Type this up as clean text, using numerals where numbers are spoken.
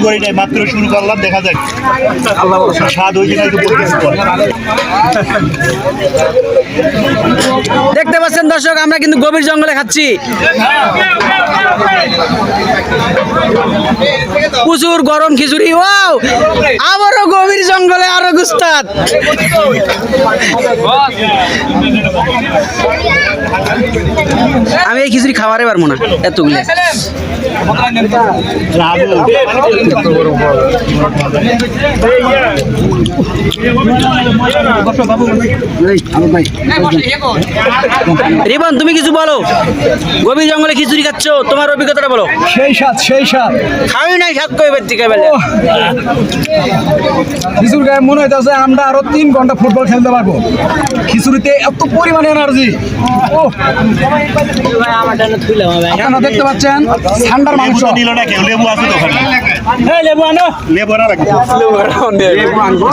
করি নাই, মাত্র শুরু করলাম, দেখা যাক স্বাদ হয়েছে না একটু বলতেছি পরে। দেখতে পাচ্ছেন দর্শক, আমরা কিন্তু গভীর জঙ্গলে খাচ্ছি। প্রচুর গরম খিচুড়ি। ওয়াও, আবারও গভীর জঙ্গলে আরো গুস্তাদ। আমি এই খিচুড়ি খাওয়ারে পারবো না এতগুলো। রিবন, তুমি কিছু বলো, গভীর জঙ্গলে খিচুড়ি খাচ্ছ, তোমার অভিজ্ঞতাটা বলো। সেই স্বাদ, সেই স্বাদ। খাওয়াই নাই, স্বাদ কই বের থেকে বেলে। খিচুড়ি গায়ে মনে হইতেছে আমরা আরো 3 ঘন্টা ফুটবল খেলতে পারবো। খিচুড়িতে এত পরিমাণে এনার্জি। ও আপনারা দেখতে পাচ্ছেন ঠান্ডার মাংস। নিল না কেউ, লেবু আছে তো ওখানে। লেবু আনো, লেবু আনা রাখবো। লেবু আনবো,